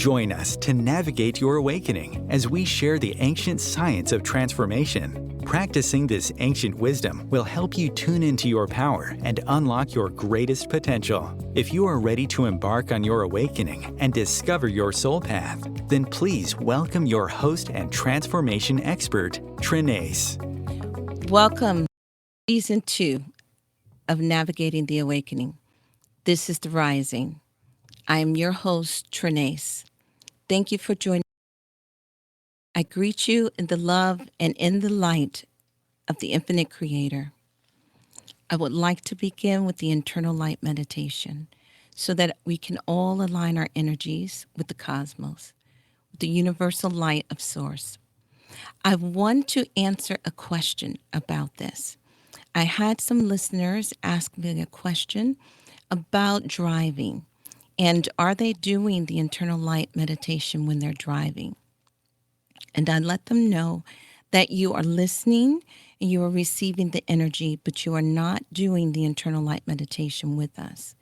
Join us to navigate your awakening as we share the ancient science of transformation. Practicing this ancient wisdom will help you tune into your power and unlock your greatest potential. If you are ready to embark on your awakening and discover your soul path, then please welcome your host and transformation expert, Trenayce. Welcome to Season 2 of Navigating the Awakening. This is The Rising. I am your host, Trenayce. Thank you for joining. I greet you in the love and in the light of the infinite creator. I would like to begin with the internal light meditation so that we can all align our energies with the cosmos, with the universal light of source. I want to answer a question about this. I had some listeners ask me a question about driving and are they doing the internal light meditation when they're driving? And I let them know that you are listening and you are receiving the energy, but you are not doing the internal light meditation with us.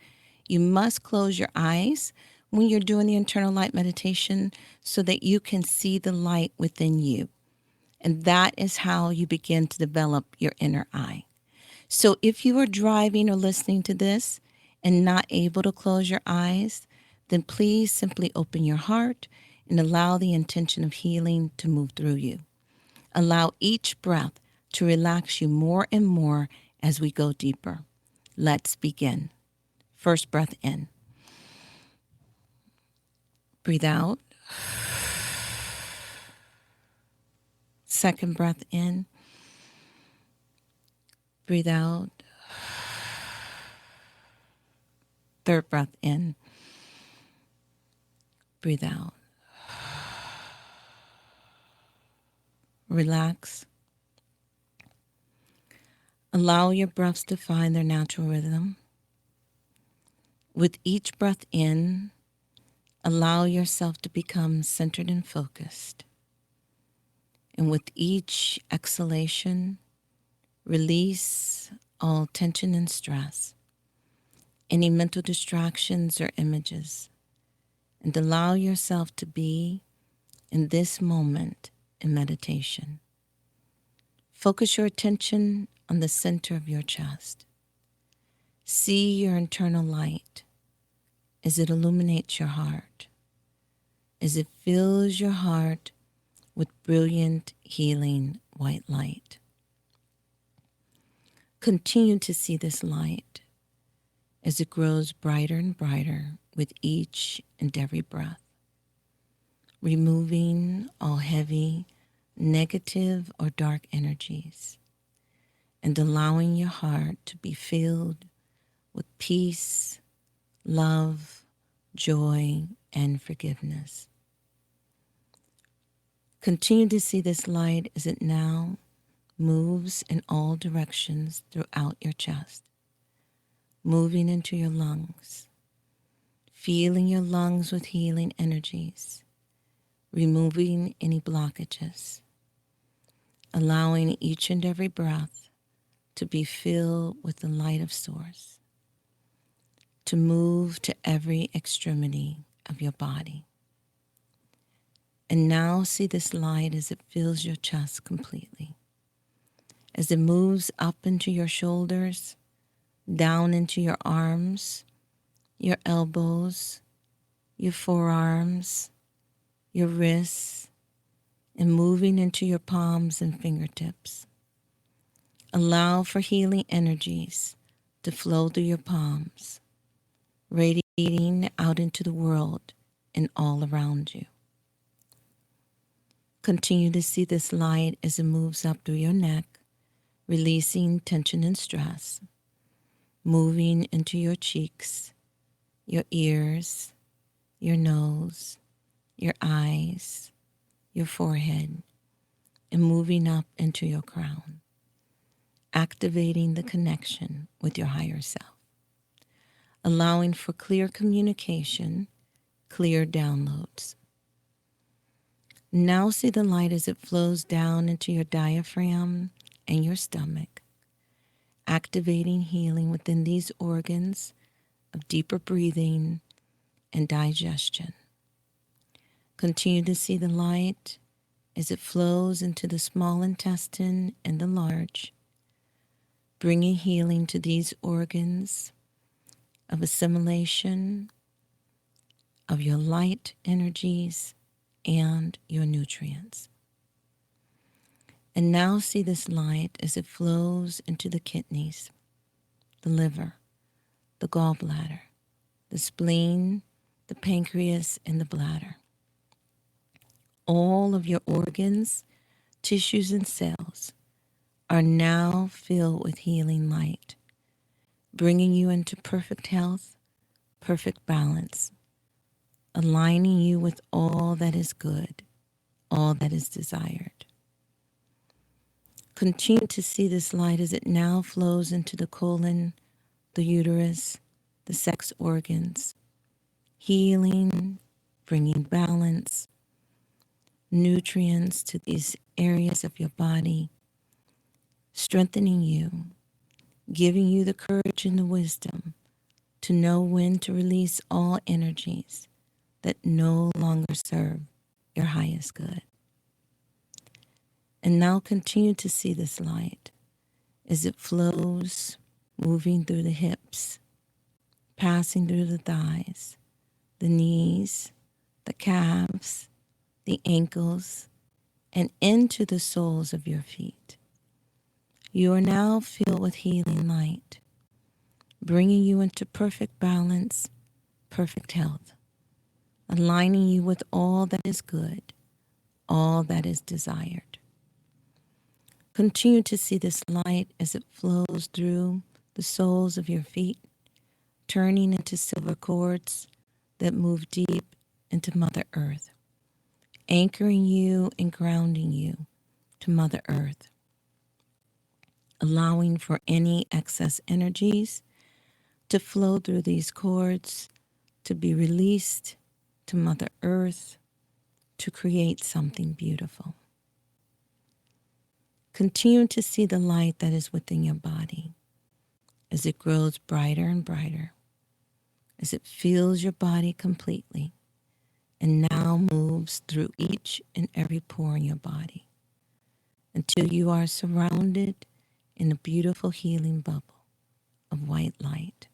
You must close your eyes when you're doing the internal light meditation so that you can see the light within you. And that is how you begin to develop your inner eye. So if you are driving or listening to this and not able to close your eyes, then please simply open your heart and allow the intention of healing to move through you. Allow each breath to relax you more and more as we go deeper. Let's begin. First breath in. Breathe out. Second breath in. Breathe out. Third breath in. Breathe out. Relax. Allow your breaths to find their natural rhythm. With each breath in, allow yourself to become centered and focused. And with each exhalation, release all tension and stress, any mental distractions or images, and allow yourself to be in this moment in meditation. Focus your attention on the center of your chest. See your internal light as it illuminates your heart, as it fills your heart with brilliant, healing white light. Continue to see this light as it grows brighter and brighter with each and every breath, removing all heavy, negative, or dark energies, and allowing your heart to be filled with peace, love, joy, and forgiveness. Continue to see this light as it now moves in all directions throughout your chest, moving into your lungs, feeling your lungs with healing energies, removing any blockages, allowing each and every breath to be filled with the light of source, to move to every extremity of your body. And now see this light as it fills your chest completely, as it moves up into your shoulders, down into your arms, your elbows, your forearms, your wrists, and moving into your palms and fingertips. Allow for healing energies to flow through your palms, radiating out into the world and all around you. Continue to see this light as it moves up through your neck, releasing tension and stress, moving into your cheeks, your ears, your nose, your eyes, your forehead, and moving up into your crown, activating the connection with your higher self, allowing for clear communication, clear downloads. Now see the light as it flows down into your diaphragm and your stomach, activating healing within these organs of deeper breathing and digestion. Continue to see the light as it flows into the small intestine and the large, bringing healing to these organs of assimilation of your light energies and your nutrients. And now see this light as it flows into the kidneys, the liver, the gallbladder, the spleen, the pancreas, and the bladder. All of your organs, tissues, and cells are now filled with healing light, bringing you into perfect health, perfect balance, aligning you with all that is good, all that is desired. Continue to see this light as it now flows into the colon, the uterus, the sex organs, healing, bringing balance, nutrients to these areas of your body, strengthening you, giving you the courage and the wisdom to know when to release all energies that no longer serve your highest good. And now continue to see this light as it flows, moving through the hips, passing through the thighs, the knees, the calves, the ankles, and into the soles of your feet. You are now filled with healing light, bringing you into perfect balance, perfect health, aligning you with all that is good, all that is desired. Continue to see this light as it flows through the soles of your feet, turning into silver cords that move deep into Mother Earth, anchoring you and grounding you to Mother Earth, allowing for any excess energies to flow through these cords, to be released to Mother Earth, to create something beautiful. Continue to see the light that is within your body as it grows brighter and brighter, as it fills your body completely and now moves through each and every pore in your body until you are surrounded in a beautiful healing bubble of white light.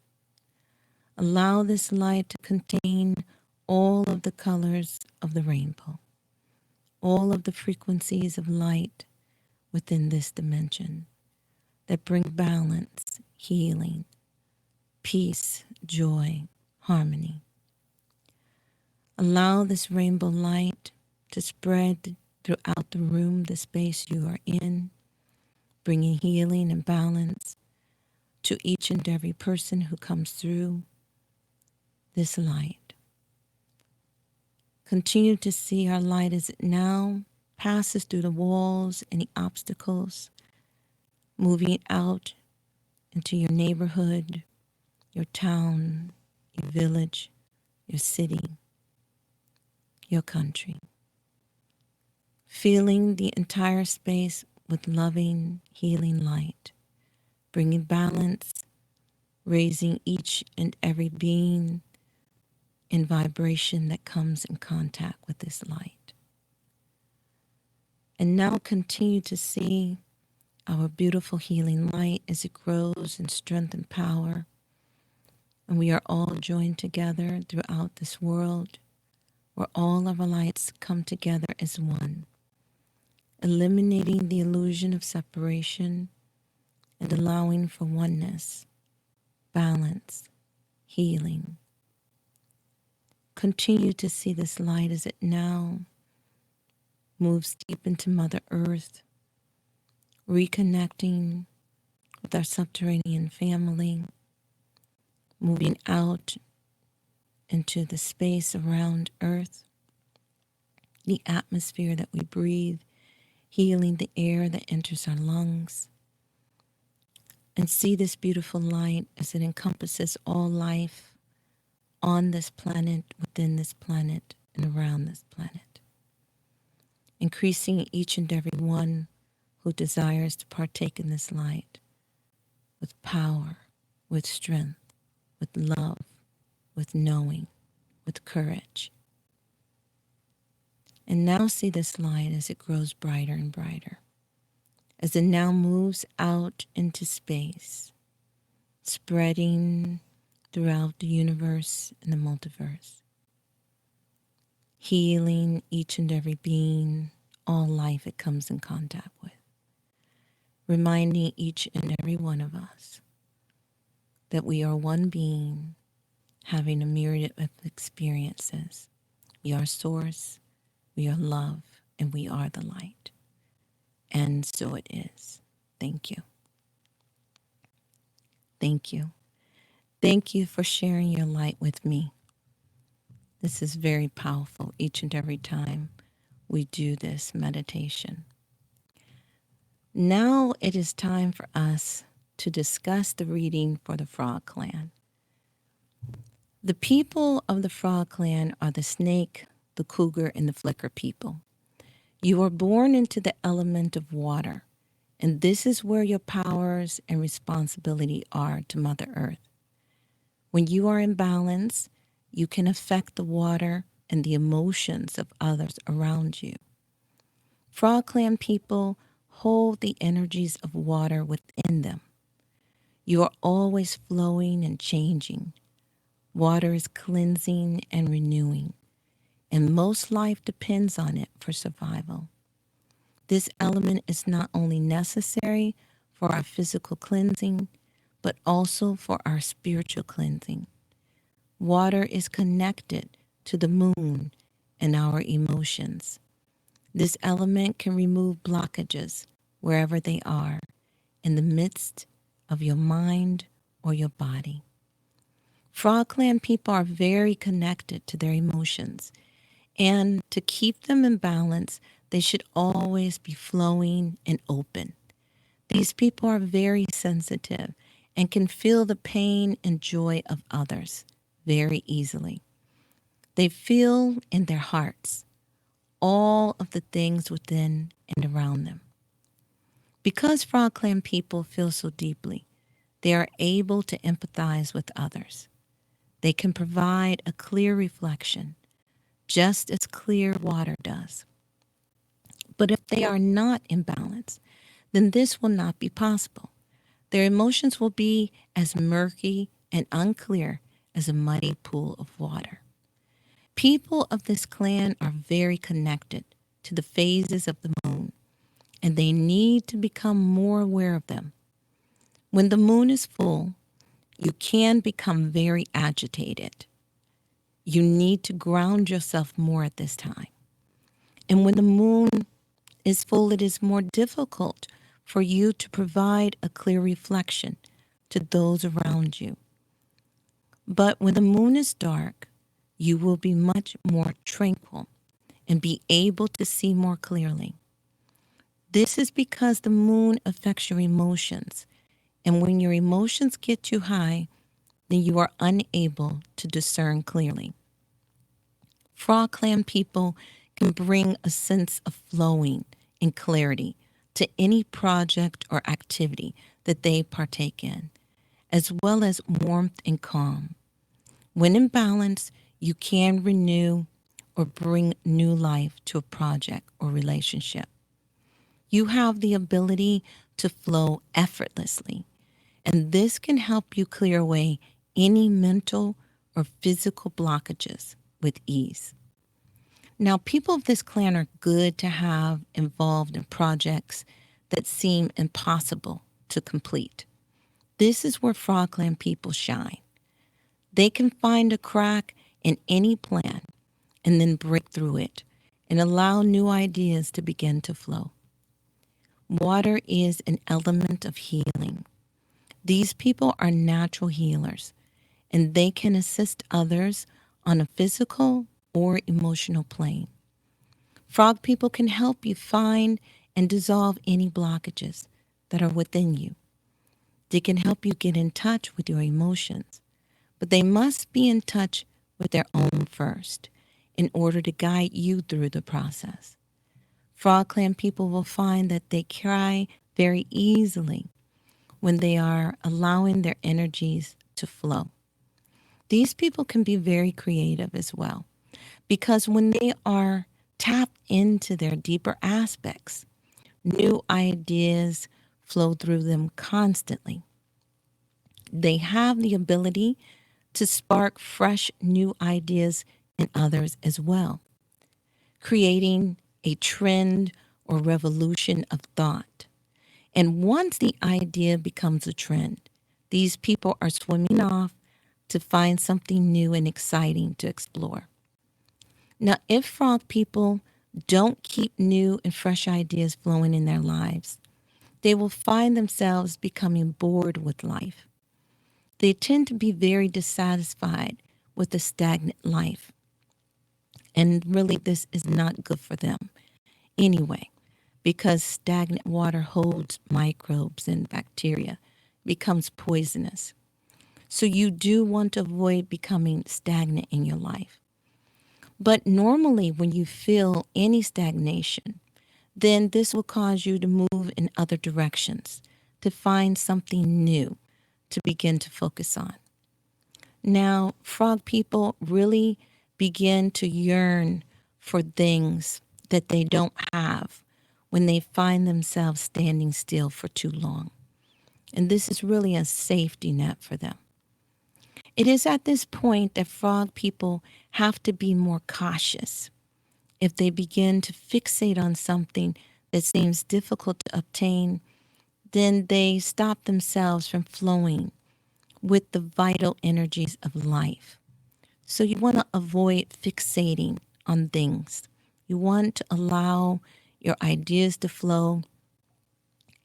Allow this light to contain all of the colors of the rainbow, all of the frequencies of light within this dimension that bring balance, healing, peace, joy, harmony. Allow this rainbow light to spread throughout the room, the space you are in, bringing healing and balance to each and every person who comes through this light. Continue to see our light as it now passes through the walls, any obstacles, moving out into your neighborhood, your town, your village, your city, your country. Filling the entire space with loving, healing light, bringing balance, raising each and every being in vibration that comes in contact with this light. And now continue to see our beautiful healing light as it grows in strength and power. And we are all joined together throughout this world where all of our lights come together as one, eliminating the illusion of separation and allowing for oneness, balance, healing. Continue to see this light as it now moves deep into Mother Earth, reconnecting with our subterranean family, moving out into the space around Earth, the atmosphere that we breathe, healing the air that enters our lungs, and see this beautiful light as it encompasses all life on this planet, within this planet, and around this planet, increasing each and every one who desires to partake in this light with power, with strength, with love, with knowing, with courage. And now see this light as it grows brighter and brighter, as it now moves out into space, spreading throughout the universe and the multiverse, healing each and every being, all life it comes in contact with, reminding each and every one of us that we are one being having a myriad of experiences. We are source, we are love, and we are the light. And so it is. Thank you. Thank you. Thank you for sharing your light with me. This is very powerful each and every time we do this meditation. Now it is time for us to discuss the reading for the Frog Clan. The people of the Frog Clan are the snake, the cougar, and the flicker people. You are born into the element of water, and this is where your powers and responsibility are to Mother Earth. When you are in balance, you can affect the water and the emotions of others around you. Frog Clan people hold the energies of water within them. You are always flowing and changing. Water is cleansing and renewing, and most life depends on it for survival. This element is not only necessary for our physical cleansing, but also for our spiritual cleansing. Water is connected to the moon and our emotions. This element can remove blockages wherever they are, in the midst of your mind or your body. Frog Clan people are very connected to their emotions, and to keep them in balance, they should always be flowing and open. These people are very sensitive and can feel the pain and joy of others very easily. They feel in their hearts all of the things within and around them. Because Frog Clan people feel so deeply, they are able to empathize with others. They can provide a clear reflection, just as clear water does. But if they are not in balance, then this will not be possible. Their emotions will be as murky and unclear as a muddy pool of water. People of this clan are very connected to the phases of the moon, and they need to become more aware of them. When the moon is full, you can become very agitated. You need to ground yourself more at this time. And when the moon is full, it is more difficult for you to provide a clear reflection to those around you. But when the moon is dark, you will be much more tranquil and be able to see more clearly. This is because the moon affects your emotions, and when your emotions get too high, then you are unable to discern clearly. Frog Clan people can bring a sense of flowing and clarity to any project or activity that they partake in, as well as warmth and calm. When in balance, you can renew or bring new life to a project or relationship. You have the ability to flow effortlessly, and this can help you clear away any mental or physical blockages with ease. Now, people of this clan are good to have involved in projects that seem impossible to complete. This is where Frog Clan people shine. They can find a crack in any plan and then break through it and allow new ideas to begin to flow. Water is an element of healing. These people are natural healers, and they can assist others on a physical or emotional plane. Frog people can help you find and dissolve any blockages that are within you. They can help you get in touch with your emotions, but they must be in touch with their own first in order to guide you through the process. Frog Clan people will find that they cry very easily when they are allowing their energies to flow. These people can be very creative as well, because when they are tap into their deeper aspects. New ideas flow through them constantly. They have the ability to spark fresh new ideas in others as well, creating a trend or revolution of thought. And once the idea becomes a trend, these people are swimming off to find something new and exciting to explore. Now, if frog people don't keep new and fresh ideas flowing in their lives, they will find themselves becoming bored with life. They tend to be very dissatisfied with a stagnant life. And really, this is not good for them anyway, because stagnant water holds microbes and bacteria, becomes poisonous. So you do want to avoid becoming stagnant in your life. But normally, when you feel any stagnation, then this will cause you to move in other directions, to find something new to begin to focus on. Now, frog people really begin to yearn for things that they don't have when they find themselves standing still for too long. And this is really a safety net for them. It is at this point that frog people have to be more cautious. If they begin to fixate on something that seems difficult to obtain, then they stop themselves from flowing with the vital energies of life. So you want to avoid fixating on things. You want to allow your ideas to flow,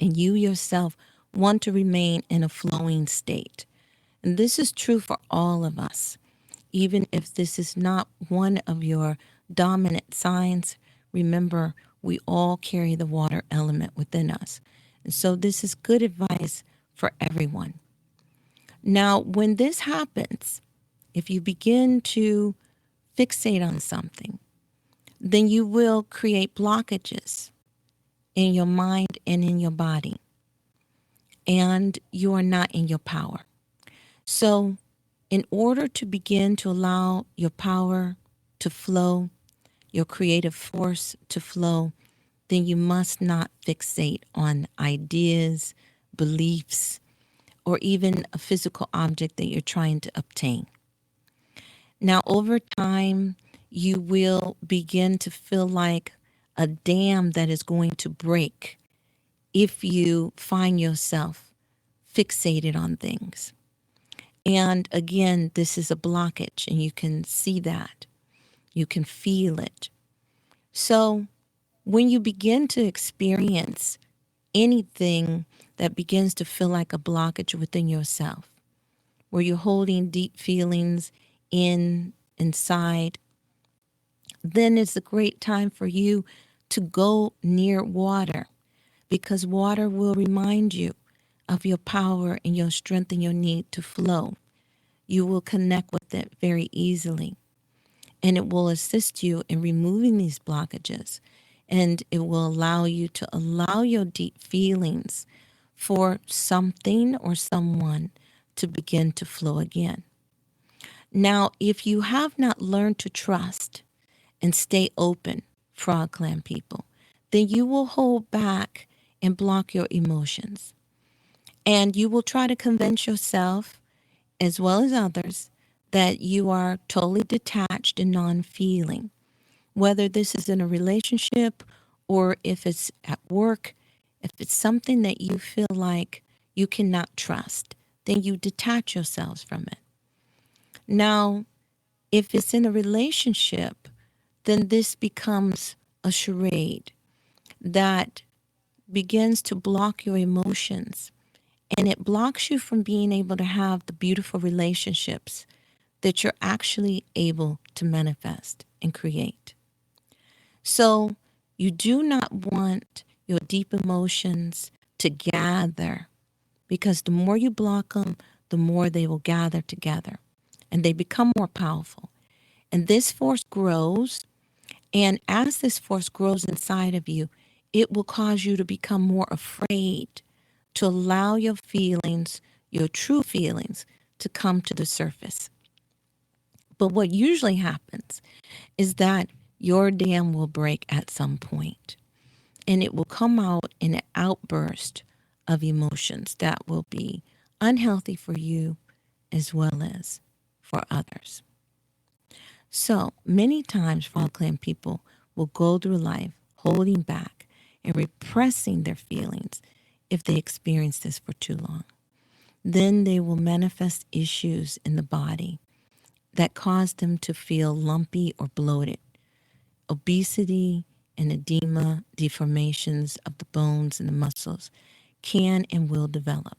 and you yourself want to remain in a flowing state. And this is true for all of us. Even if this is not one of your dominant signs, remember we all carry the water element within us. And so this is good advice for everyone. Now, when this happens, if you begin to fixate on something, then you will create blockages in your mind and in your body, and you are not in your power. So, in order to begin to allow your power to flow, your creative force to flow, then you must not fixate on ideas, beliefs, or even a physical object that you're trying to obtain. Now, over time, you will begin to feel like a dam that is going to break if you find yourself fixated on things. And again, this is a blockage, and you can see that. You can feel it. So when you begin to experience anything that begins to feel like a blockage within yourself, where you're holding deep feelings inside, then it's a great time for you to go near water, because water will remind you of your power and your strength and your need to flow. You will connect with it very easily, and it will assist you in removing these blockages, and it will allow you to allow your deep feelings for something or someone to begin to flow again. Now, if you have not learned to trust and stay open, Frog Clan people, then you will hold back and block your emotions. And you will try to convince yourself, as well as others, that you are totally detached and non feeling. Whether this is in a relationship or if it's at work, if it's something that you feel like you cannot trust, then you detach yourselves from it. Now, if it's in a relationship, then this becomes a charade that begins to block your emotions, and it blocks you from being able to have the beautiful relationships that you're actually able to manifest and create. So you do not want your deep emotions to gather, because the more you block them, the more they will gather together and they become more powerful. And this force grows. And as this force grows inside of you, it will cause you to become more afraid to allow your feelings, your true feelings, to come to the surface. But what usually happens is that your dam will break at some point, and it will come out in an outburst of emotions that will be unhealthy for you as well as for others. So many times, Frog Clan people will go through life holding back and repressing their feelings if they experience this for too long. Then they will manifest issues in the body that cause them to feel lumpy or bloated. Obesity and edema, deformations of the bones and the muscles can and will develop.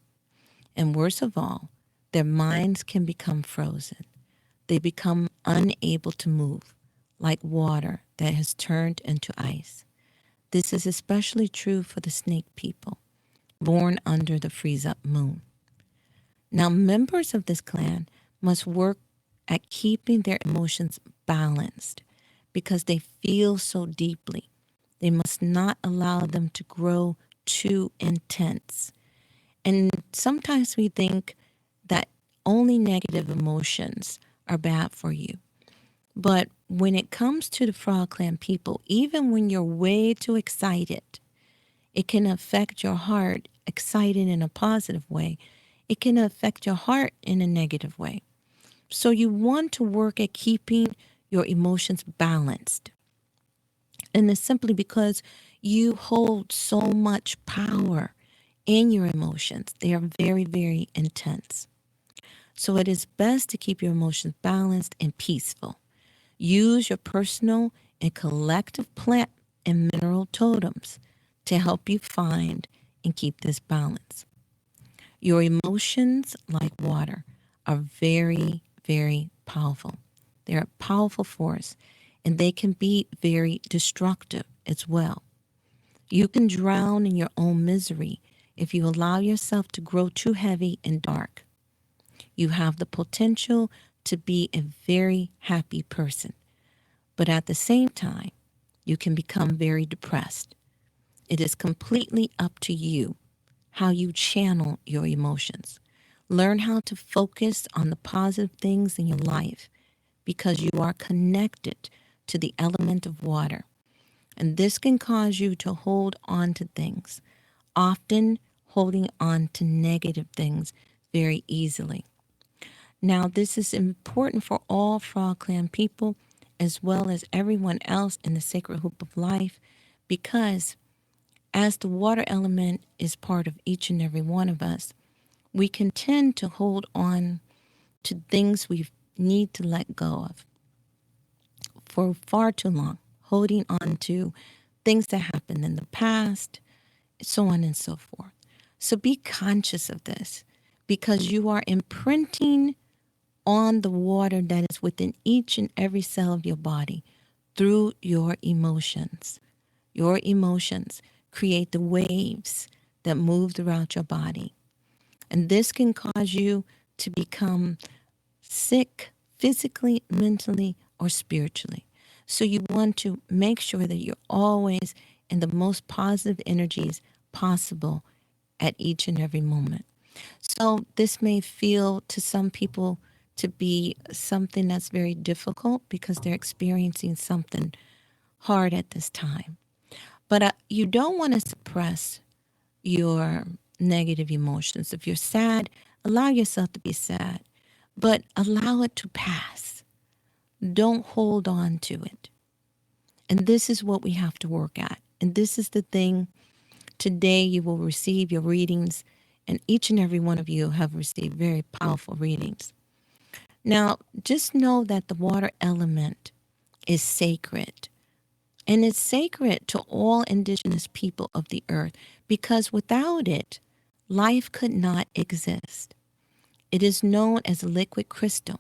And worst of all, their minds can become frozen. They become unable to move, like water that has turned into ice. This is especially true for the snake people, born under the freeze-up moon. Now, members of this clan must work at keeping their emotions balanced because they feel so deeply. They must not allow them to grow too intense. And sometimes we think that only negative emotions are bad for you. But when it comes to the Frog Clan people, even when you're way too excited, it can affect your heart, excited in a positive way. It can affect your heart in a negative way. So you want to work at keeping your emotions balanced. And it's simply because you hold so much power in your emotions. They are very, very intense. So it is best to keep your emotions balanced and peaceful. Use your personal and collective plant and mineral totems to help you find and keep this balance. Your emotions, like water, are very, very powerful. They're a powerful force, and they can be very destructive as well. You can drown in your own misery if you allow yourself to grow too heavy and dark. You have the potential to be a very happy person, but at the same time, you can become very depressed. It is completely up to you how you channel your emotions. Learn how to focus on the positive things in your life because you are connected to the element of water. And this can cause you to hold on to things, often holding on to negative things very easily. Now, this is important for all Frog Clan people as well as everyone else in the sacred hoop of life because as the water element is part of each and every one of us, we can tend to hold on to things we need to let go of for far too long, holding on to things that happened in the past, so on and so forth. So be conscious of this because you are imprinting on the water that is within each and every cell of your body through your emotions. Your emotions create the waves that move throughout your body. And this can cause you to become sick physically, mentally, or spiritually. So you want to make sure that you're always in the most positive energies possible at each and every moment. So this may feel to some people to be something that's very difficult because they're experiencing something hard at this time. But you don't want to suppress your negative emotions. If you're sad, allow yourself to be sad, but allow it to pass. Don't hold on to it. And this is what we have to work at. And this is the thing. Today you will receive your readings, and each and every one of you have received very powerful readings. Now, just know that the water element is sacred. And it's sacred to all indigenous people of the earth because without it, life could not exist. It is known as a liquid crystal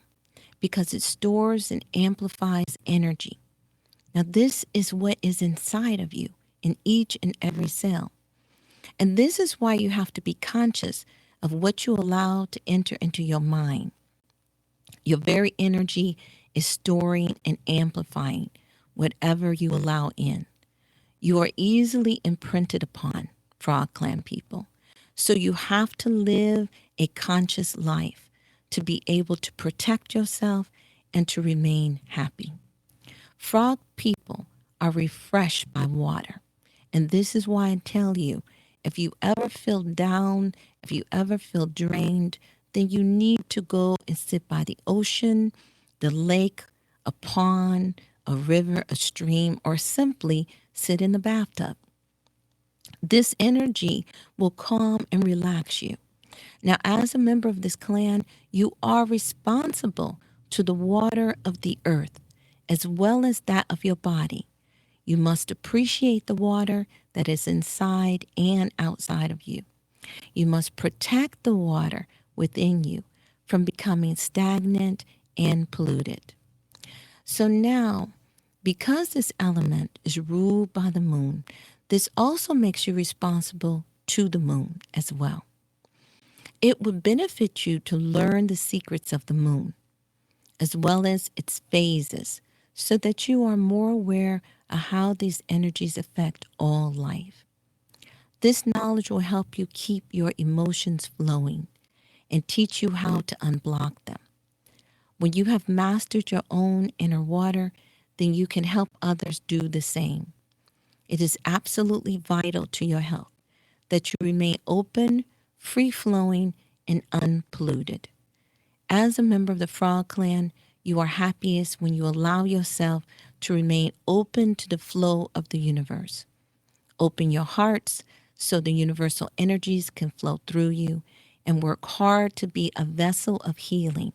because it stores and amplifies energy. Now, this is what is inside of you in each and every cell. And this is why you have to be conscious of what you allow to enter into your mind. Your very energy is storing and amplifying whatever you allow in. You are easily imprinted upon, Frog Clan people. So you have to live a conscious life to be able to protect yourself and to remain happy. Frog people are refreshed by water. And this is why I tell you, if you ever feel down, if you ever feel drained, then you need to go and sit by the ocean, the lake, a pond, a river, a stream, or simply sit in the bathtub. This energy will calm and relax you. Now, as a member of this clan, you are responsible to the water of the earth as well as that of your body. You must appreciate the water that is inside and outside of you. You must protect the water within you from becoming stagnant and polluted. So now, because this element is ruled by the moon, this also makes you responsible to the moon as well. It would benefit you to learn the secrets of the moon, as well as its phases, so that you are more aware of how these energies affect all life. This knowledge will help you keep your emotions flowing and teach you how to unblock them. When you have mastered your own inner water, then you can help others do the same. It is absolutely vital to your health that you remain open, free flowing, and unpolluted. As a member of the Frog Clan, you are happiest when you allow yourself to remain open to the flow of the universe. Open your hearts so the universal energies can flow through you, and work hard to be a vessel of healing,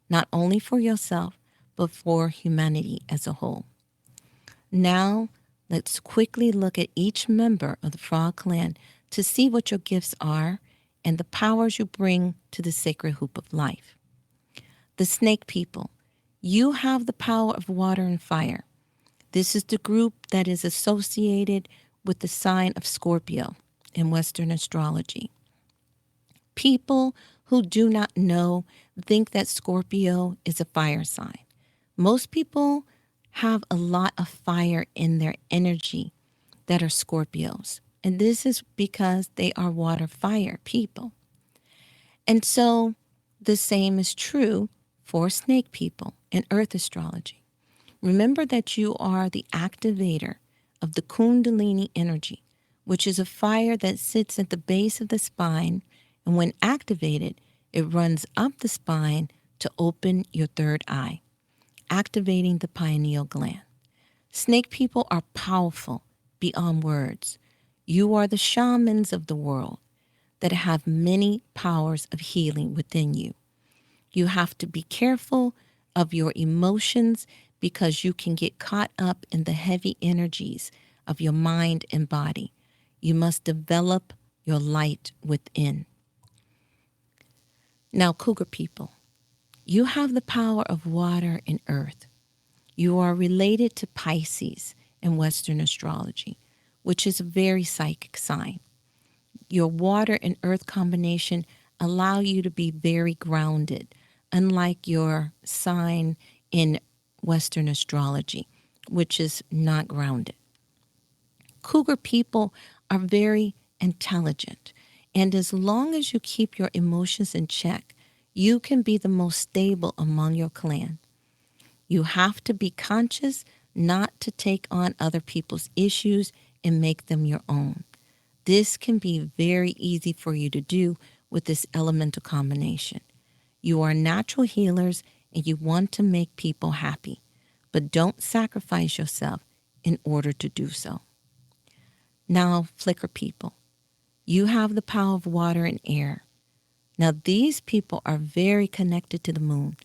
not only for yourself, but for humanity as a whole. Now, let's quickly look at each member of the Frog Clan to see what your gifts are and the powers you bring to the sacred hoop of life. The Snake People, you have the power of water and fire. This is the group that is associated with the sign of Scorpio in Western astrology. People who do not know think that Scorpio is a fire sign. Most people have a lot of fire in their energy that are Scorpios. And this is because they are water fire people. And so the same is true for snake people in earth astrology. Remember that you are the activator of the Kundalini energy, which is a fire that sits at the base of the spine, and when activated, it runs up the spine to open your third eye, activating the pineal gland. Snake people are powerful beyond words. You are the shamans of the world that have many powers of healing within you. You have to be careful of your emotions because you can get caught up in the heavy energies of your mind and body. You must develop your light within. Now, Cougar people, you have the power of water and earth. You are related to Pisces in Western astrology, which is a very psychic sign. Your water and earth combination allow you to be very grounded, unlike your sign in Western astrology, which is not grounded. Cougar people are very intelligent, and as long as you keep your emotions in check, you can be the most stable among your clan. You have to be conscious not to take on other people's issues and make them your own. This can be very easy for you to do with this elemental combination. You are natural healers and you want to make people happy, but don't sacrifice yourself in order to do so. Now, Flicker people, you have the power of water and air. Now, these people are very connected to the moon.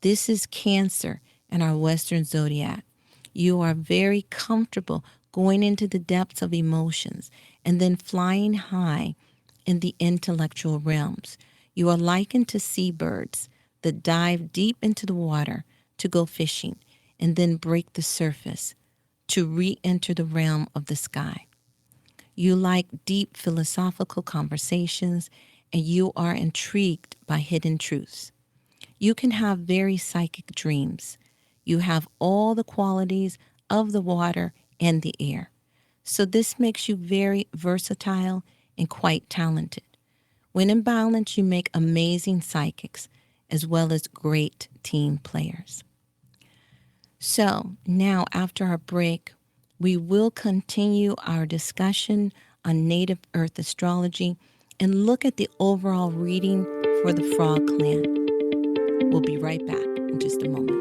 This is Cancer in our Western zodiac. You are very comfortable going into the depths of emotions and then flying high in the intellectual realms. You are likened to seabirds that dive deep into the water to go fishing and then break the surface to re-enter the realm of the sky. You like deep philosophical conversations and you are intrigued by hidden truths. You can have very psychic dreams. You have all the qualities of the water and the air. So this makes you very versatile and quite talented. When in balance, you make amazing psychics as well as great team players. So now, after our break, we will continue our discussion on Native Earth astrology and look at the overall reading for the Frog Clan. We'll be right back in just a moment.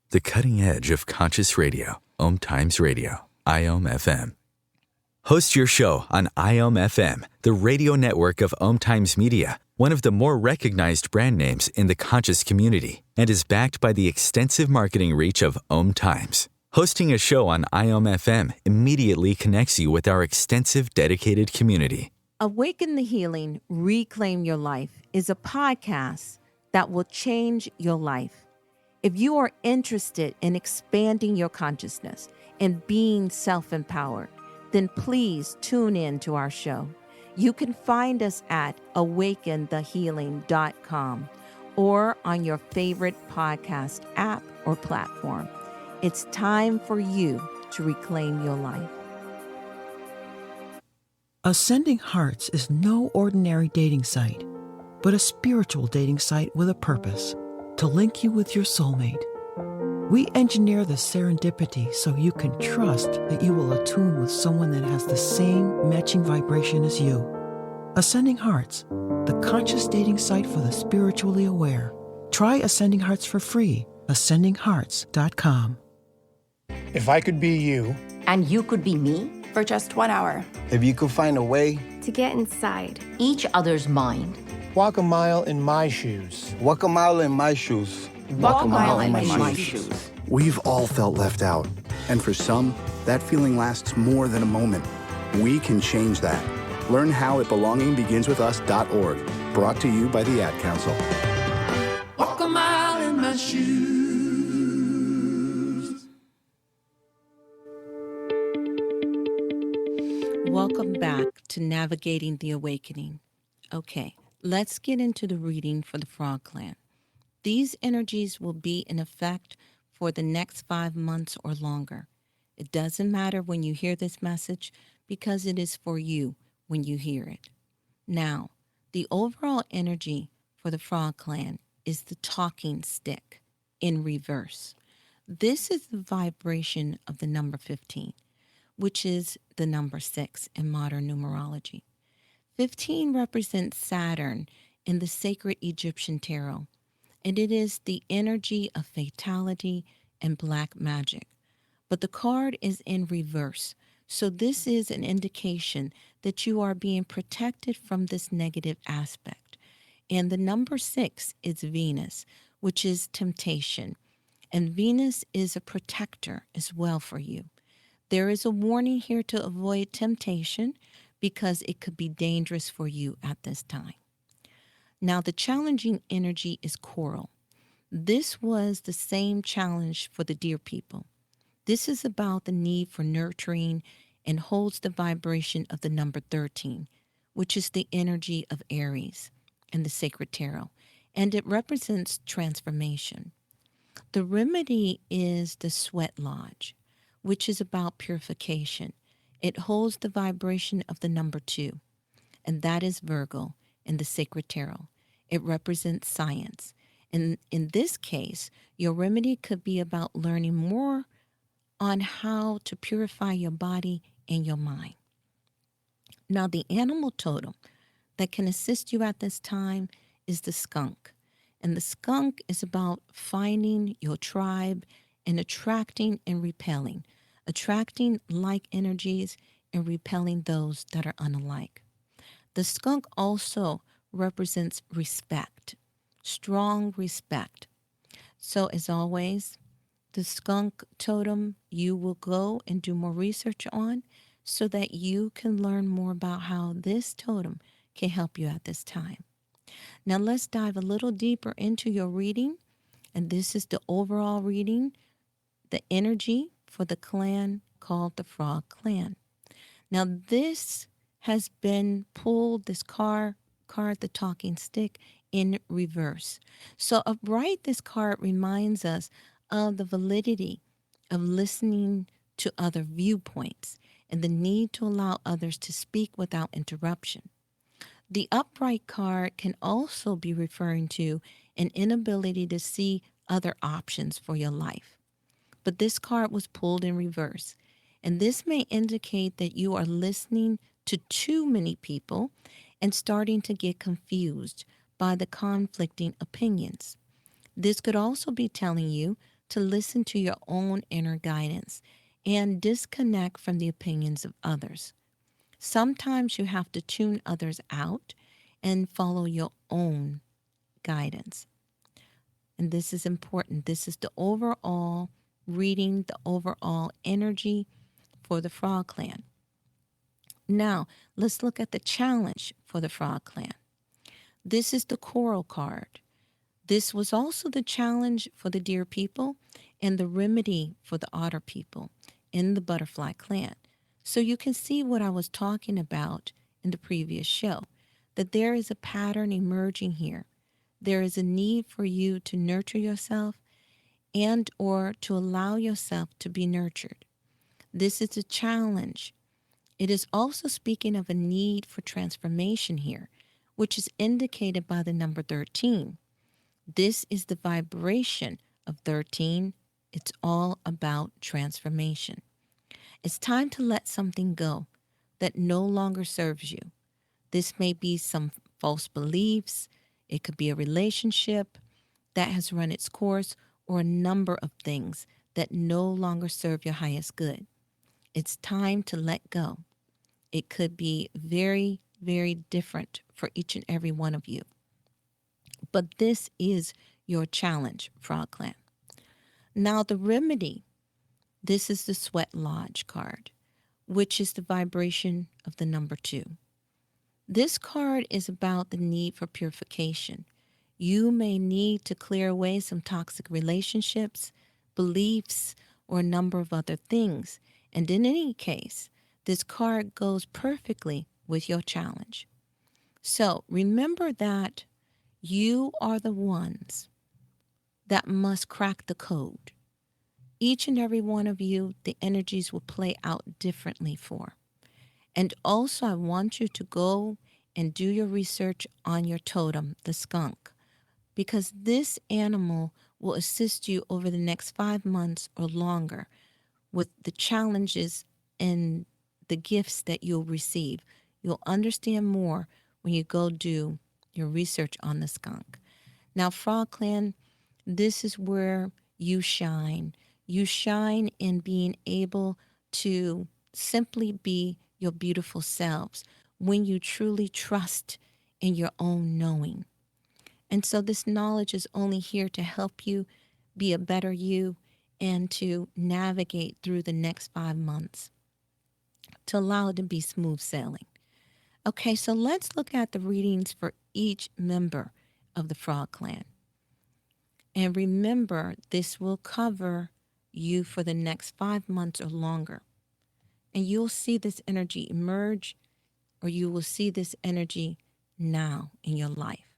The cutting edge of conscious radio, Om Times Radio, IOM FM. Host your show on IOM FM, the radio network of Om Times Media, one of the more recognized brand names in the conscious community, and is backed by the extensive marketing reach of Om Times. Hosting a show on IOM FM immediately connects you with our extensive dedicated community. Awaken the Healing, Reclaim Your Life is a podcast that will change your life. If you are interested in expanding your consciousness and being self-empowered, then please tune in to our show. You can find us at awakenthehealing.com or on your favorite podcast app or platform. It's time for you to reclaim your life. Ascending Hearts is no ordinary dating site, but a spiritual dating site with a purpose, to link you with your soulmate. We engineer the serendipity so you can trust that you will attune with someone that has the same matching vibration as you. Ascending Hearts, the conscious dating site for the spiritually aware. Try Ascending Hearts for free, ascendinghearts.com. If I could be you, and you could be me, for just 1 hour. If you could find a way to get inside each other's mind, walk a mile in my shoes. Walk a mile in my shoes. Walk a mile in my shoes. We've all felt left out. And for some, that feeling lasts more than a moment. We can change that. Learn how at belongingbeginswithus.org. Brought to you by the Ad Council. Walk a mile in my shoes. Welcome back to Navigating the Awakening. Okay, let's get into the reading for the Frog Clan. These energies will be in effect for the next 5 months or longer. It doesn't matter when you hear this message because it is for you when you hear it. Now, the overall energy for the Frog Clan is the talking stick in reverse. This is the vibration of the number 15, which is the number 6 in modern numerology. 15 represents Saturn in the sacred Egyptian tarot, and it is the energy of fatality and black magic. But the card is in reverse, so this is an indication that you are being protected from this negative aspect. And the number 6 is Venus, which is temptation, and Venus is a protector as well for you. There is a warning here to avoid temptation because it could be dangerous for you at this time. Now, the challenging energy is coral. This was the same challenge for the deer people. This is about the need for nurturing and holds the vibration of the number 13, which is the energy of Aries in the sacred tarot, and it represents transformation. The remedy is the sweat lodge, which is about purification. It holds the vibration of the number 2, and that is Virgo in the sacred tarot. It represents science. And in this case, your remedy could be about learning more on how to purify your body and your mind. Now, the animal totem that can assist you at this time is the skunk. And the skunk is about finding your tribe and attracting and repelling, attracting like energies and repelling those that are unlike. The skunk also represents respect, strong respect. So as always, the skunk totem you will go and do more research on so that you can learn more about how this totem can help you at this time. Now let's dive a little deeper into your reading, and this is the overall reading, the energy for the clan called the Frog Clan. Now this has been pulled, this card, the talking stick, in reverse. So upright, this card reminds us of the validity of listening to other viewpoints and the need to allow others to speak without interruption. The upright card can also be referring to an inability to see other options for your life. But this card was pulled in reverse. And this may indicate that you are listening to too many people and starting to get confused by the conflicting opinions. This could also be telling you to listen to your own inner guidance and disconnect from the opinions of others. Sometimes you have to tune others out and follow your own guidance. And this is important. This is the overall reading, the overall energy for the Frog Clan. Now, let's look at the challenge for the Frog Clan. This is the Coral card. This was also the challenge for the Deer people and the remedy for the Otter people in the Butterfly Clan. So you can see what I was talking about in the previous show, that there is a pattern emerging here. There is a need for you to nurture yourself and or to allow yourself to be nurtured. This is a challenge. It is also speaking of a need for transformation here, which is indicated by the number 13. This is the vibration of 13. It's all about transformation. It's time to let something go that no longer serves you. This may be some false beliefs. It could be a relationship that has run its course or a number of things that no longer serve your highest good. It's time to let go. It could be very, very different for each and every one of you. But this is your challenge, Frog Clan. Now the remedy, this is the Sweat Lodge card, which is the vibration of the number 2. This card is about the need for purification. You may need to clear away some toxic relationships, beliefs, or a number of other things. And in any case, this card goes perfectly with your challenge. So remember that you are the ones that must crack the code. Each and every one of you, the energies will play out differently for. And also, I want you to go and do your research on your totem, the skunk, because this animal will assist you over the next 5 months or longer with the challenges and the gifts that you'll receive. You'll understand more when you go do your research on the skunk. Now, Frog Clan, this is where you shine. You shine in being able to simply be your beautiful selves when you truly trust in your own knowing. And so this knowledge is only here to help you be a better you and to navigate through the next 5 months, to allow it to be smooth sailing. Okay, so let's look at the readings for each member of the Frog Clan. And remember, this will cover you for the next 5 months or longer. And you'll see this energy emerge, or you will see this energy now in your life.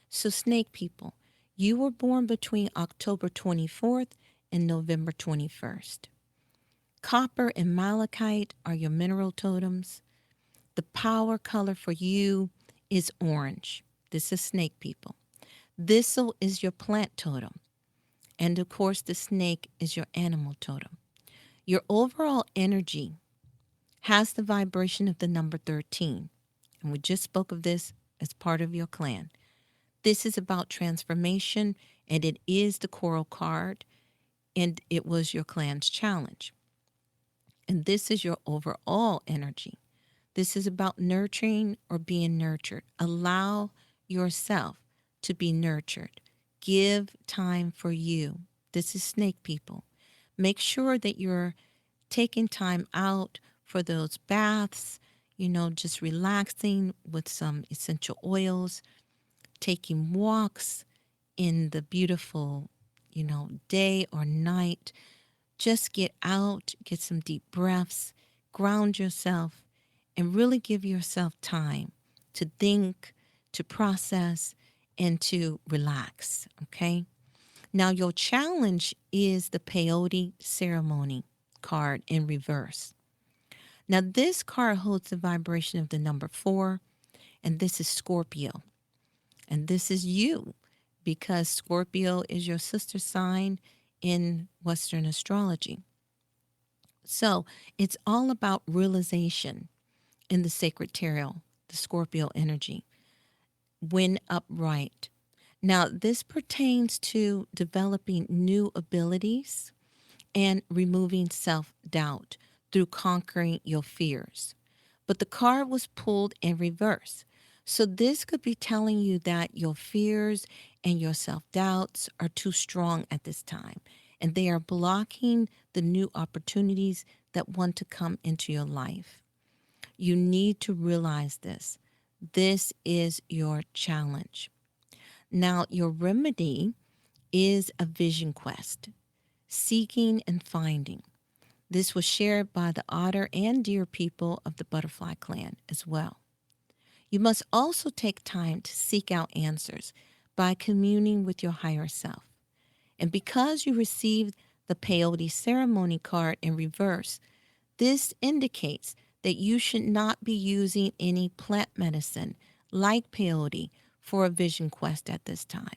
So snake people, you were born between October 24th and November 21st. Copper and malachite are your mineral totems. The power color for you is orange. This is snake people. Thistle is your plant totem. And of course, the snake is your animal totem. Your overall energy has the vibration of the number 13. And we just spoke of this as part of your clan. This is about transformation, and it is the coral card, and it was your clan's challenge. And this is your overall energy. This is about nurturing or being nurtured. Allow yourself to be nurtured. Give time for you. This is snake people. Make sure that you're taking time out for those baths, just relaxing with some essential oils, taking walks in the beautiful, day or night. Just get out, get some deep breaths, ground yourself, and really give yourself time to think, to process, and to relax, okay? Now, your challenge is the peyote ceremony card in reverse. Now, this card holds the vibration of the number 4, and this is Scorpio. And this is you, because Scorpio is your sister sign in Western astrology. So it's all about realization in the sacred tarot, the Scorpio energy, when upright. Now, this pertains to developing new abilities and removing self-doubt through conquering your fears. But the card was pulled in reverse. So this could be telling you that your fears and your self-doubts are too strong at this time, and they are blocking the new opportunities that want to come into your life. You need to realize this. This is your challenge. Now, your remedy is a vision quest, seeking and finding. This was shared by the otter and deer people of the butterfly clan as well. You must also take time to seek out answers by communing with your higher self. And because you received the peyote ceremony card in reverse, this indicates that you should not be using any plant medicine like peyote for a vision quest at this time.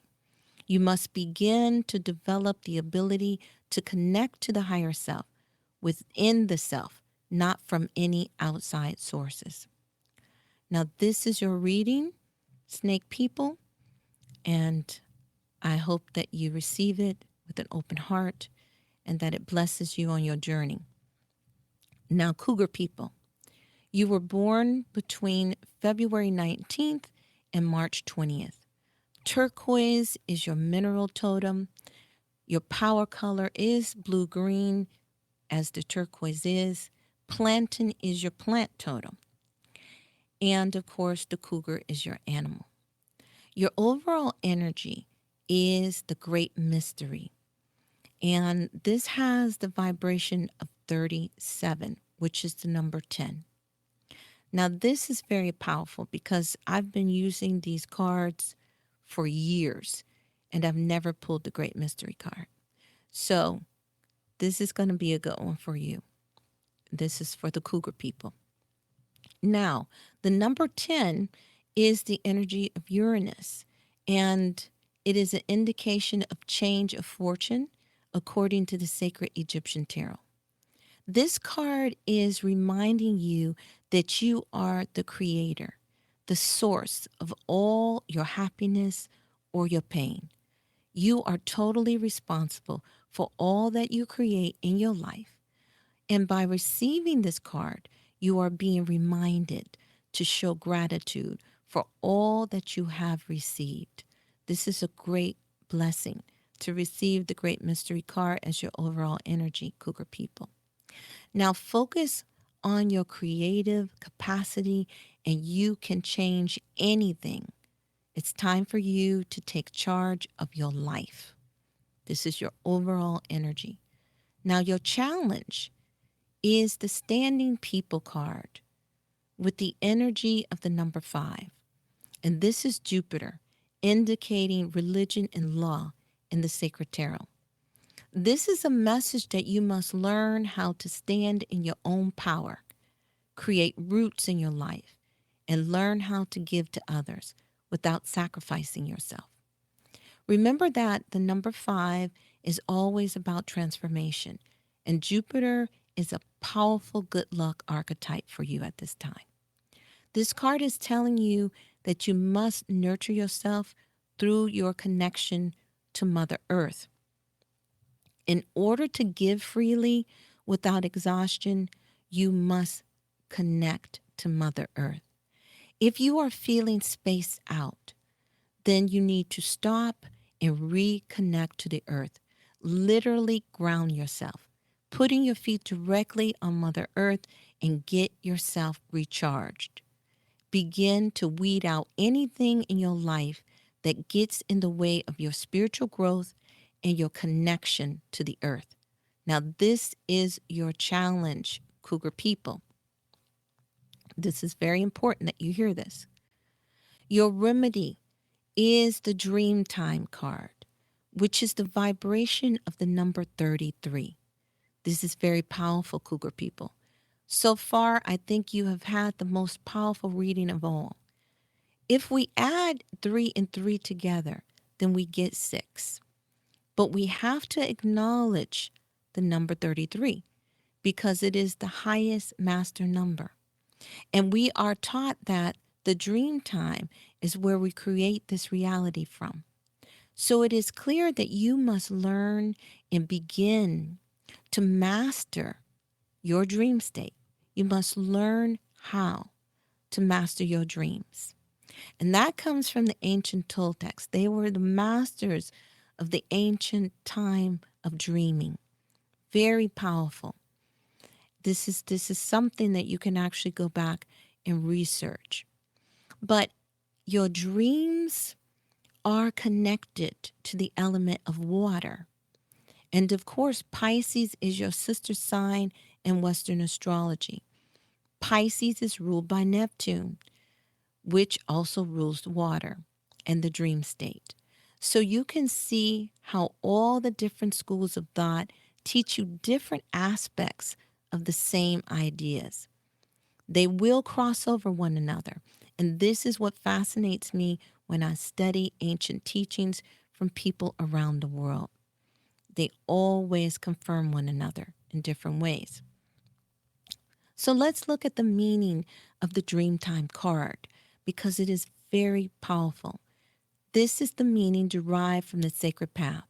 You must begin to develop the ability to connect to the higher self within the self, not from any outside sources. Now, this is your reading, snake people, and I hope that you receive it with an open heart and that it blesses you on your journey. Now, Cougar people, you were born between February 19th and March 20th. Turquoise is your mineral totem. Your power color is blue-green, as the turquoise is. Plantain is your plant totem. And, of course, the cougar is your animal. Your overall energy is the great mystery. And this has the vibration of 37, which is the number 10. Now, this is very powerful because I've been using these cards for years, and I've never pulled the great mystery card. So this is going to be a good one for you. This is for the cougar people. Now, the number 10 is the energy of Uranus, and it is an indication of change of fortune according to the sacred Egyptian tarot. This card is reminding you that you are the creator, the source of all your happiness or your pain. You are totally responsible for all that you create in your life. And by receiving this card, you are being reminded to show gratitude for all that you have received. This is a great blessing to receive the Great Mystery card as your overall energy, Cougar people. Now focus on your creative capacity and you can change anything. It's time for you to take charge of your life. This is your overall energy. Now your challenge is the Standing People card with the energy of the number 5. And this is Jupiter, indicating religion and law in the sacred tarot. This is a message that you must learn how to stand in your own power, create roots in your life, and learn how to give to others without sacrificing yourself. Remember that the number 5 is always about transformation, and Jupiter is a powerful good luck archetype for you at this time. This card is telling you that you must nurture yourself through your connection to Mother Earth. In order to give freely without exhaustion, you must connect to Mother Earth. If you are feeling spaced out, then you need to stop and reconnect to the earth. Literally ground yourself, putting your feet directly on Mother Earth and get yourself recharged. Begin to weed out anything in your life that gets in the way of your spiritual growth and your connection to the earth. Now, this is your challenge, Cougar people. This is very important that you hear this. Your remedy is the Dreamtime card, which is the vibration of the number 33. This is very powerful, Cougar people. So far, I think you have had the most powerful reading of all. If we add 3 and 3 together, then we get 6. But we have to acknowledge the number 33 because it is the highest master number. And we are taught that the dream time is where we create this reality from. So it is clear that you must learn and begin to master your dream state. You must learn how to master your dreams. And that comes from the ancient Toltecs. They were the masters of the ancient time of dreaming. Very powerful. This is something that you can actually go back and research. But your dreams are connected to the element of water. And of course, Pisces is your sister sign in Western astrology. Pisces is ruled by Neptune, which also rules water and the dream state. So you can see how all the different schools of thought teach you different aspects of the same ideas. They will cross over one another. And this is what fascinates me when I study ancient teachings from people around the world. They always confirm one another in different ways. So let's look at the meaning of the Dreamtime card because it is very powerful. This is the meaning derived from the sacred path.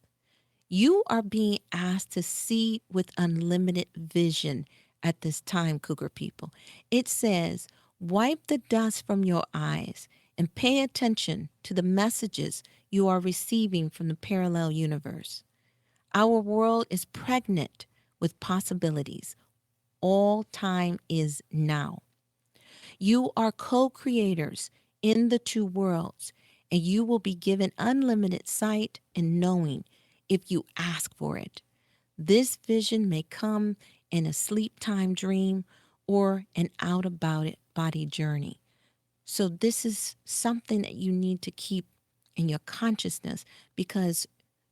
You are being asked to see with unlimited vision at this time, Cougar people. It says, wipe the dust from your eyes and pay attention to the messages you are receiving from the parallel universe. Our world is pregnant with possibilities. All time is now. You are co-creators in the two worlds, and you will be given unlimited sight and knowing if you ask for it. This vision may come in a sleep time dream or an out-of-body journey. So this is something that you need to keep in your consciousness because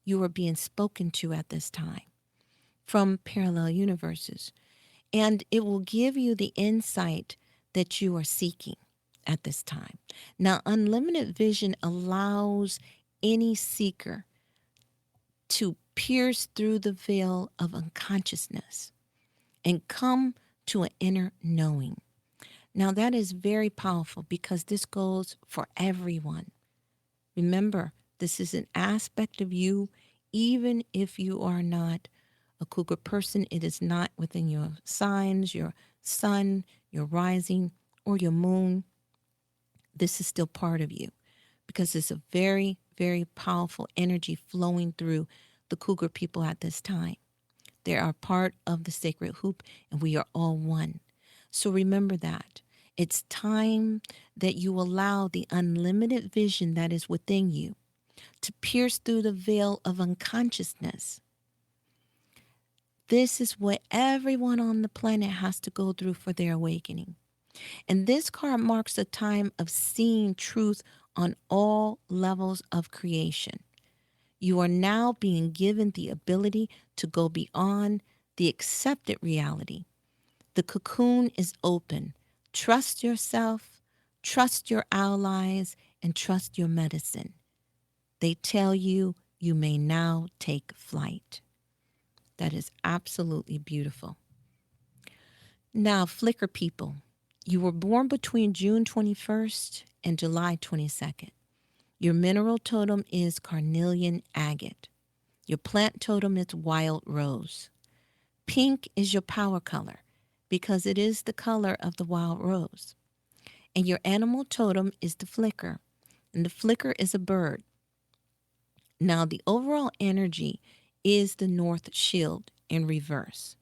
you are being spoken to at this time from parallel universes. And it will give you the insight that you are seeking at this time. Now, unlimited vision allows any seeker to pierce through the veil of unconsciousness and come to an inner knowing. Now, that is very powerful because this goes for everyone. Remember, this is an aspect of you, even if you are not a cougar person. It is not within your signs, your sun, your rising, or your moon. This is still part of you because it's a very, very powerful energy flowing through the cougar people at this time. They are part of the sacred hoop, and we are all one. So remember that. It's time that you allow the unlimited vision that is within you to pierce through the veil of unconsciousness. This is what everyone on the planet has to go through for their awakening. And this card marks a time of seeing truth on all levels of creation. You are now being given the ability to go beyond the accepted reality. The cocoon is open. Trust yourself, trust your allies, and trust your medicine. They tell you you may now take flight. That is absolutely beautiful. Now, Flicker people, you were born between June 21st and July 22nd. Your mineral totem is carnelian agate. Your plant totem is wild rose. Pink is your power color because it is the color of the wild rose. And your animal totem is the flicker, and the flicker is a bird. Now, the overall energy is the North Shield in reverse.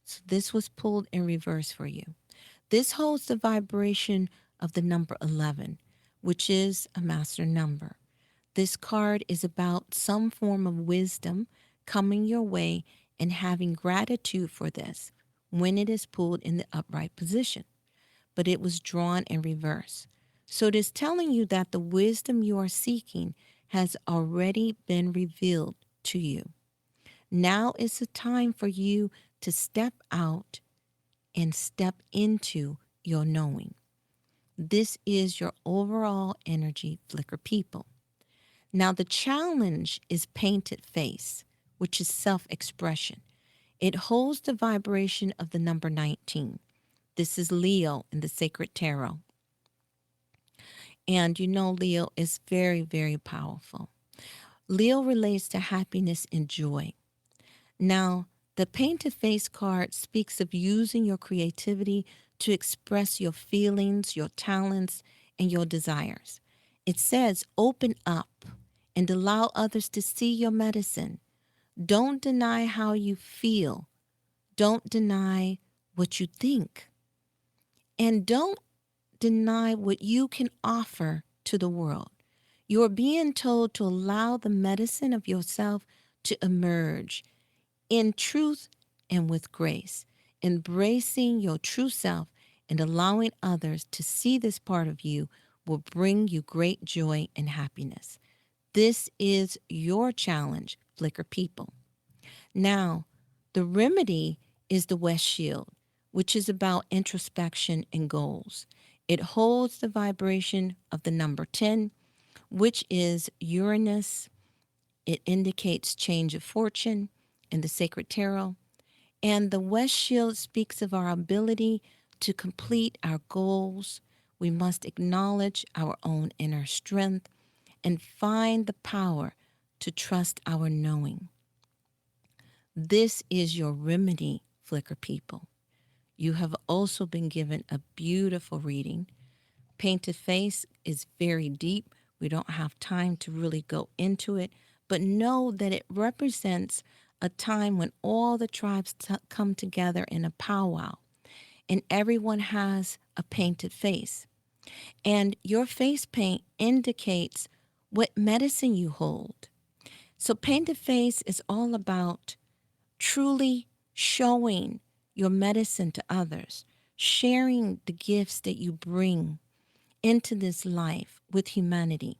So this was pulled in reverse for you. This holds the vibration of the number 11, which is a master number. This card is about some form of wisdom coming your way and having gratitude for this when it is pulled in the upright position. But it was drawn in reverse. So it is telling you that the wisdom you are seeking has already been revealed to you. Now is the time for you to step out and step into your knowing. This is your overall energy, Flicker People. Now, the challenge is painted face, which is self-expression. It holds the vibration of the number 19. This is Leo in the Sacred Tarot. And you know Leo is very, very powerful. Leo relates to happiness and joy. Now, the painted face card speaks of using your creativity to express your feelings, your talents, and your desires. It says, open up and allow others to see your medicine. Don't deny how you feel. Don't deny what you think. And don't deny what you can offer to the world. You're being told to allow the medicine of yourself to emerge in truth and with grace, embracing your true self and allowing others to see this part of you will bring you great joy and happiness. This is your challenge, Flicker People. Now, the remedy is the West Shield, which is about introspection and goals. It holds the vibration of the number 10, which is Uranus. It indicates change of fortune in the Sacred Tarot. And the West Shield speaks of our ability to complete our goals. We must acknowledge our own inner strength and find the power to trust our knowing. This is your remedy, Flicker People. You have also been given a beautiful reading. Painted Face is very deep. We don't have time to really go into it, but know that it represents a time when all the tribes come together in a powwow, and everyone has a painted face. And your face paint indicates what medicine you hold. So Painted Face is all about truly showing your medicine to others, sharing the gifts that you bring into this life with humanity.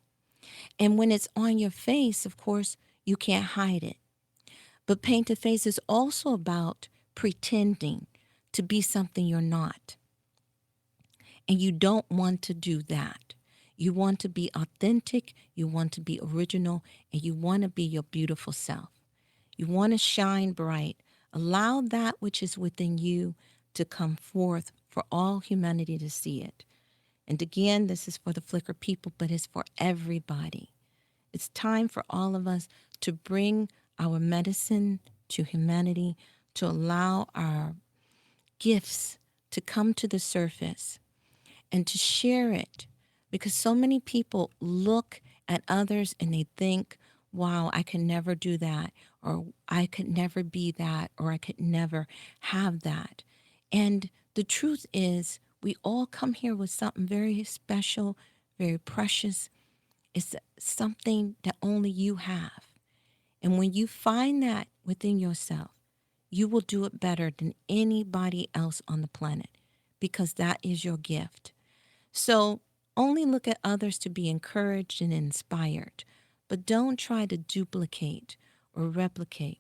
And when it's on your face, of course, you can't hide it. But Painted Face is also about pretending to be something you're not. And you don't want to do that. You want to be authentic, you want to be original, and you want to be your beautiful self. You want to shine bright. Allow that which is within you to come forth for all humanity to see it. And again, this is for the Flicker People, but it's for everybody. It's time for all of us to bring our medicine to humanity, to allow our gifts to come to the surface and to share it. Because so many people look at others and they think, wow, I can never do that, or I could never be that, or I could never have that. And the truth is, we all come here with something very special, very precious. It's something that only you have. And when you find that within yourself, you will do it better than anybody else on the planet, because that is your gift. So only look at others to be encouraged and inspired, but don't try to duplicate or replicate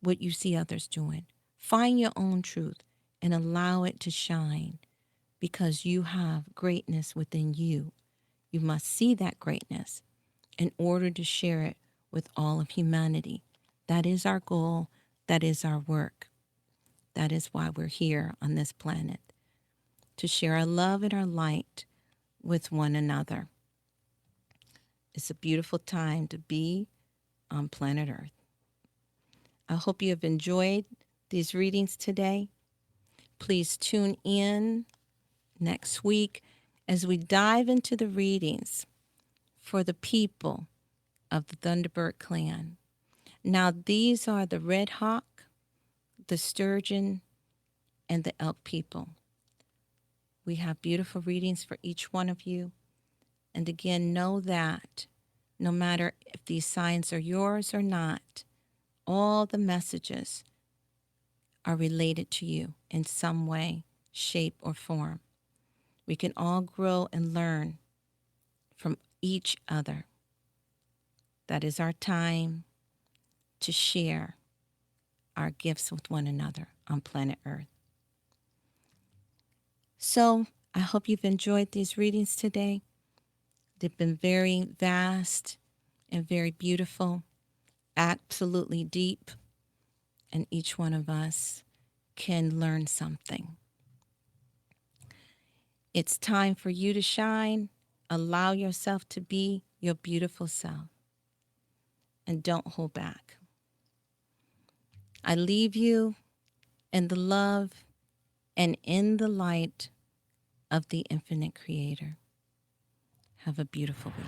what you see others doing. Find your own truth and allow it to shine, because you have greatness within you. You must see that greatness in order to share it with all of humanity. That is our goal. That is our work. That is why we're here on this planet, to share our love and our light with one another. It's a beautiful time to be on planet Earth. I hope you have enjoyed these readings today. Please tune in next week as we dive into the readings for the people of the Thunderbird clan. Now, these are the Red Hawk, the Sturgeon, and the Elk people. We have beautiful readings for each one of you. And again, know that no matter if these signs are yours or not, all the messages are related to you in some way, shape, or form. We can all grow and learn from each other. That is our time to share our gifts with one another on planet Earth. So I hope you've enjoyed these readings today. They've been very vast and very beautiful, absolutely deep, and each one of us can learn something. It's time for you to shine. Allow yourself to be your beautiful self, and don't hold back. I leave you in the love and in the light of the infinite creator. Have a beautiful week.